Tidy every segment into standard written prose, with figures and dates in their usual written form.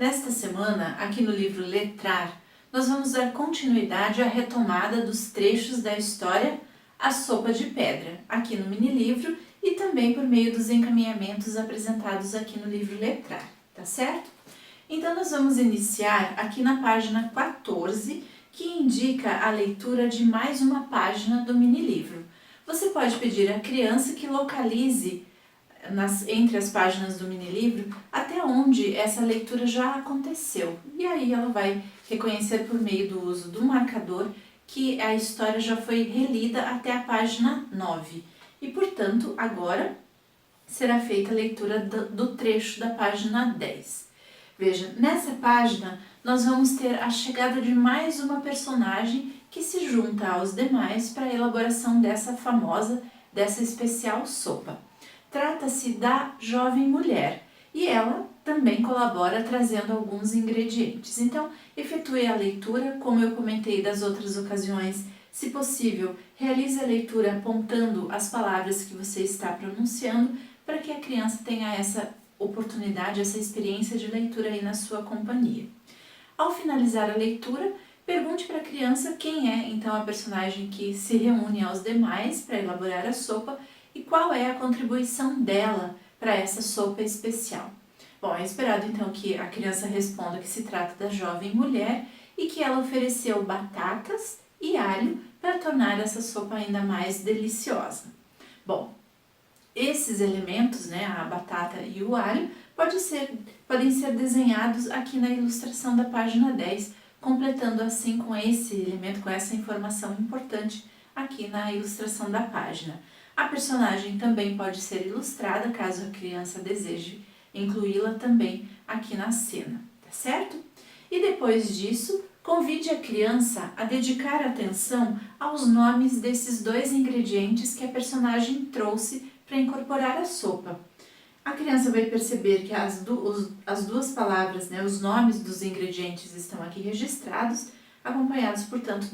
Nesta semana, aqui no livro Letrar, nós vamos dar continuidade à retomada dos trechos da história A Sopa de Pedra, aqui no mini-livro e também por meio dos encaminhamentos apresentados aqui no livro Letrar, tá certo? Então nós vamos iniciar aqui na página 14, que indica a leitura de mais uma página do mini-livro. Você pode pedir à criança que localize entre as páginas do mini-livro até onde essa leitura já aconteceu. E aí ela vai reconhecer por meio do uso do marcador que a história já foi relida até a página 9. E, portanto, agora será feita a leitura do trecho da página 10. Veja, nessa página nós vamos ter a chegada de mais uma personagem que se junta aos demais para a elaboração dessa especial sopa. Trata-se da jovem mulher e ela também colabora trazendo alguns ingredientes. Então, efetue a leitura, como eu comentei das outras ocasiões. Se possível, realize a leitura apontando as palavras que você está pronunciando para que a criança tenha essa oportunidade, essa experiência de leitura aí na sua companhia. Ao finalizar a leitura, pergunte para a criança quem é então a personagem que se reúne aos demais para elaborar a sopa e qual é a contribuição dela para essa sopa especial. Bom, é esperado então que a criança responda que se trata da jovem mulher e que ela ofereceu batatas e alho para tornar essa sopa ainda mais deliciosa. Bom, esses elementos, a batata e o alho, podem ser desenhados aqui na ilustração da página 10, completando assim com esse elemento, com essa informação importante aqui na ilustração da página. A personagem também pode ser ilustrada, caso a criança deseje incluí-la também aqui na cena, tá certo? E depois disso, convide a criança a dedicar atenção aos nomes desses dois ingredientes que a personagem trouxe para incorporar a sopa. A criança vai perceber que as duas palavras, os nomes dos ingredientes estão aqui registrados, acompanhados, portanto,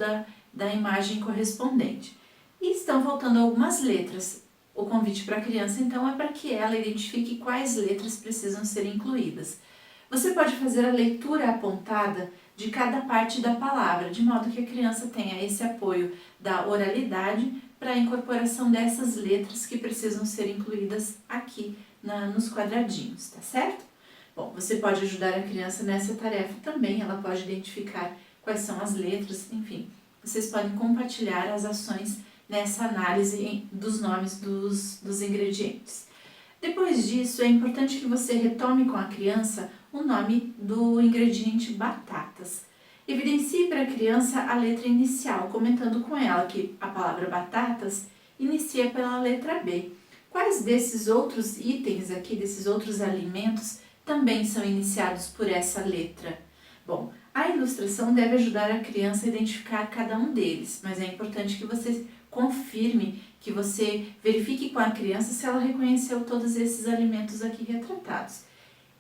da imagem correspondente. E estão faltando algumas letras. O convite para a criança, então, é para que ela identifique quais letras precisam ser incluídas. Você pode fazer a leitura apontada de cada parte da palavra, de modo que a criança tenha esse apoio da oralidade para a incorporação dessas letras que precisam ser incluídas aqui nos quadradinhos, tá certo? Bom, você pode ajudar a criança nessa tarefa também, ela pode identificar quais são as letras, enfim. Vocês podem compartilhar as ações nessa análise dos nomes dos ingredientes. Depois disso, é importante que você retome com a criança o nome do ingrediente batatas. Evidencie para a criança a letra inicial, comentando com ela que a palavra batatas inicia pela letra B. Quais desses outros itens aqui, desses outros alimentos, também são iniciados por essa letra? Bom, a ilustração deve ajudar a criança a identificar cada um deles, mas é importante que você confirme, que você verifique com a criança se ela reconheceu todos esses alimentos aqui retratados.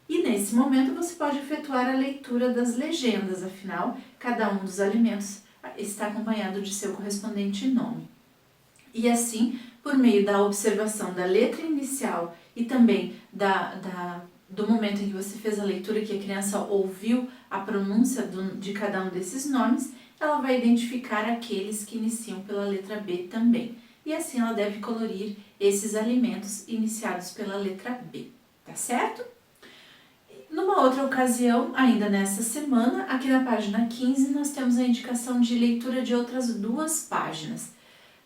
E nesse momento você pode efetuar a leitura das legendas, afinal, cada um dos alimentos está acompanhado de seu correspondente nome. E assim, por meio da observação da letra inicial e também do momento em que você fez a leitura, que a criança ouviu a pronúncia de cada um desses nomes, ela vai identificar aqueles que iniciam pela letra B também. E assim ela deve colorir esses alimentos iniciados pela letra B, tá certo? Numa outra ocasião, ainda nessa semana, aqui na página 15, nós temos a indicação de leitura de outras duas páginas.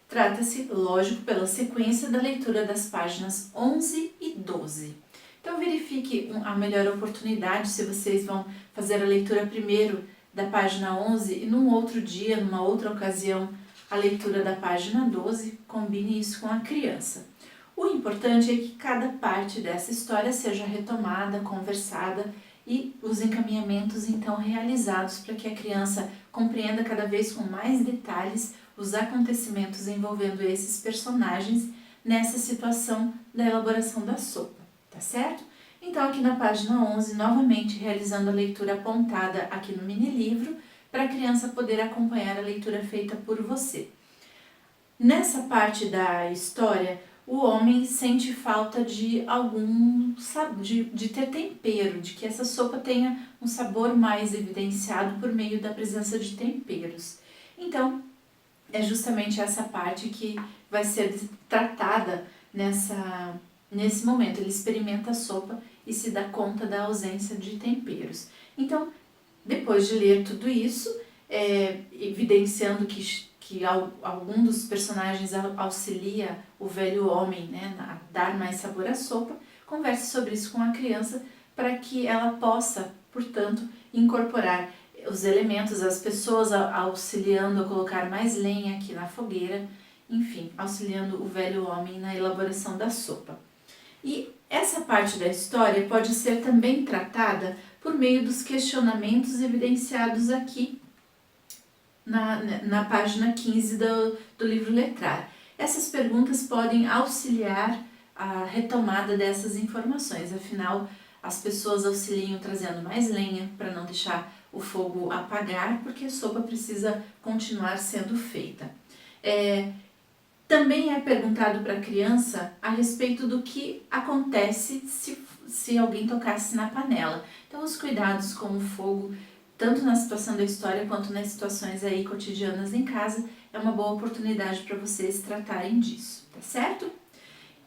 Trata-se, lógico, pela sequência da leitura das páginas 11 e 12. Então verifique a melhor oportunidade, se vocês vão fazer a leitura primeiro da página 11 e num outro dia, numa outra ocasião, a leitura da página 12, combine isso com a criança. O importante é que cada parte dessa história seja retomada, conversada e os encaminhamentos então realizados para que a criança compreenda cada vez com mais detalhes os acontecimentos envolvendo esses personagens nessa situação da elaboração da sopa, tá certo? Então aqui na página 11, novamente realizando a leitura apontada aqui no mini-livro, para a criança poder acompanhar a leitura feita por você. Nessa parte da história, o homem sente falta de algum, de ter tempero, de que essa sopa tenha um sabor mais evidenciado por meio da presença de temperos. Então, é justamente essa parte que vai ser tratada nesse momento. Ele experimenta a sopa e se dá conta da ausência de temperos. Então, depois de ler tudo isso, evidenciando que algum dos personagens auxilia o velho homem, né, a dar mais sabor à sopa, converse sobre isso com a criança para que ela possa, portanto, incorporar os elementos, as pessoas auxiliando a colocar mais lenha aqui na fogueira, enfim, auxiliando o velho homem na elaboração da sopa. E essa parte da história pode ser também tratada por meio dos questionamentos evidenciados aqui na página 15 do livro Letrar. Essas perguntas podem auxiliar a retomada dessas informações, afinal, as pessoas auxiliam trazendo mais lenha para não deixar o fogo apagar, porque a sopa precisa continuar sendo feita. Também é perguntado para a criança a respeito do que acontece se alguém tocasse na panela. Então, os cuidados com o fogo, tanto na situação da história quanto nas situações aí cotidianas em casa, é uma boa oportunidade para vocês tratarem disso, tá certo?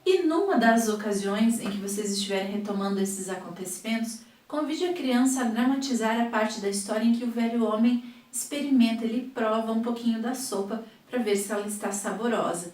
E numa das ocasiões em que vocês estiverem retomando esses acontecimentos, convide a criança a dramatizar a parte da história em que o velho homem experimenta, ele prova um pouquinho da sopa para ver se ela está saborosa.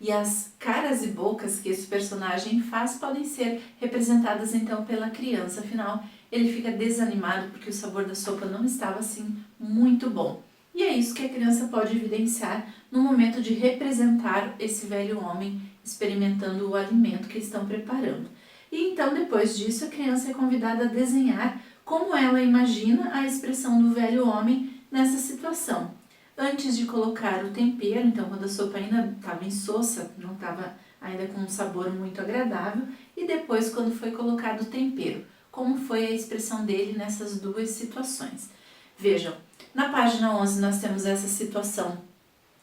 E as caras e bocas que esse personagem faz podem ser representadas então pela criança, afinal ele fica desanimado porque o sabor da sopa não estava assim muito bom. E é isso que a criança pode evidenciar no momento de representar esse velho homem experimentando o alimento que estão preparando. E então, depois disso, a criança é convidada a desenhar como ela imagina a expressão do velho homem nessa situação. Antes de colocar o tempero, então quando a sopa ainda estava insossa, não estava ainda com um sabor muito agradável, e depois quando foi colocado o tempero, como foi a expressão dele nessas duas situações. Vejam, na página 11 nós temos essa situação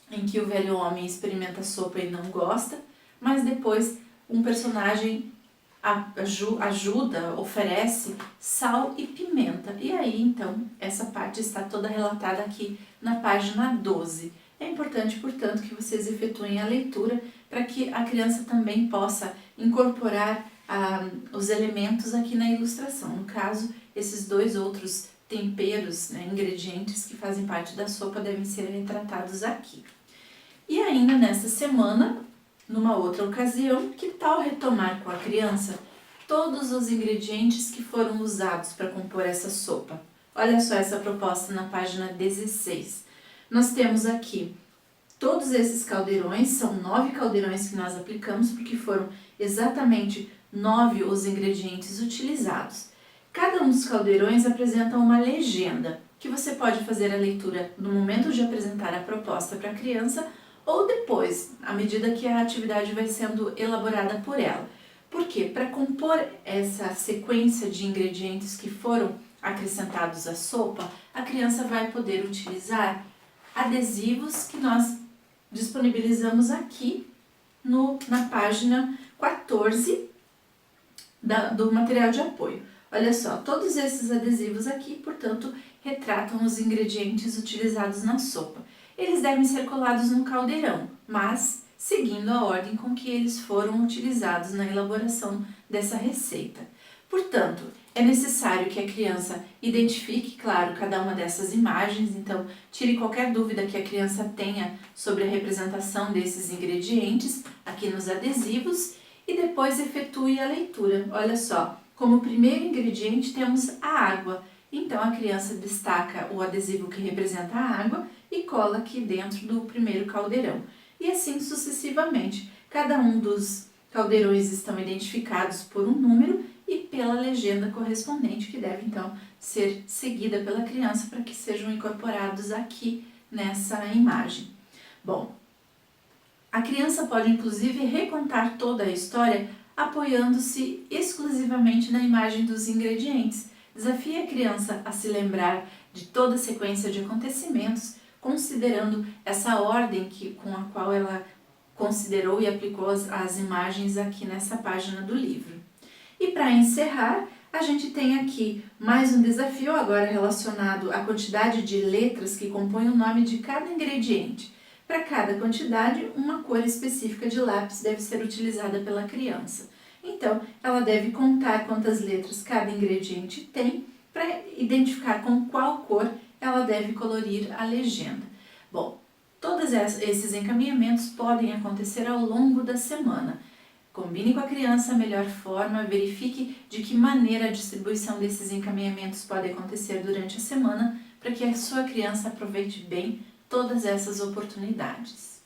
em que o velho homem experimenta a sopa e não gosta, mas depois um personagem ajuda, oferece sal e pimenta. E aí, então, essa parte está toda relatada aqui na página 12. É importante, portanto, que vocês efetuem a leitura para que a criança também possa incorporar os elementos aqui na ilustração. No caso, esses dois outros temperos, né, ingredientes que fazem parte da sopa devem ser retratados aqui. E ainda nesta semana, numa outra ocasião, que tal retomar com a criança todos os ingredientes que foram usados para compor essa sopa? Olha só essa proposta na página 16. Nós temos aqui todos esses caldeirões, são 9 caldeirões que nós aplicamos, porque foram exatamente 9 os ingredientes utilizados. Cada um dos caldeirões apresenta uma legenda, que você pode fazer a leitura no momento de apresentar a proposta para a criança, ou depois, à medida que a atividade vai sendo elaborada por ela. Por quê? Para compor essa sequência de ingredientes que foram acrescentados à sopa, a criança vai poder utilizar adesivos que nós disponibilizamos aqui na página 14 do material de apoio. Olha só, todos esses adesivos aqui, portanto, retratam os ingredientes utilizados na sopa. Eles devem ser colados no caldeirão, mas seguindo a ordem com que eles foram utilizados na elaboração dessa receita. Portanto, é necessário que a criança identifique, claro, cada uma dessas imagens, então tire qualquer dúvida que a criança tenha sobre a representação desses ingredientes aqui nos adesivos e depois efetue a leitura. Olha só, como primeiro ingrediente temos a água, então a criança destaca o adesivo que representa a água e cola aqui dentro do primeiro caldeirão. E assim sucessivamente, cada um dos caldeirões estão identificados por um número e pela legenda correspondente, que deve então ser seguida pela criança para que sejam incorporados aqui nessa imagem. Bom, a criança pode inclusive recontar toda a história apoiando-se exclusivamente na imagem dos ingredientes. Desafie a criança a se lembrar de toda a sequência de acontecimentos, considerando essa ordem com a qual ela considerou e aplicou as imagens aqui nessa página do livro. E para encerrar, a gente tem aqui mais um desafio agora relacionado à quantidade de letras que compõem o nome de cada ingrediente. Para cada quantidade, uma cor específica de lápis deve ser utilizada pela criança. Então, ela deve contar quantas letras cada ingrediente tem para identificar com qual cor ela deve colorir a legenda. Bom, todos esses encaminhamentos podem acontecer ao longo da semana. Combine com a criança a melhor forma, verifique de que maneira a distribuição desses encaminhamentos pode acontecer durante a semana para que a sua criança aproveite bem todas essas oportunidades.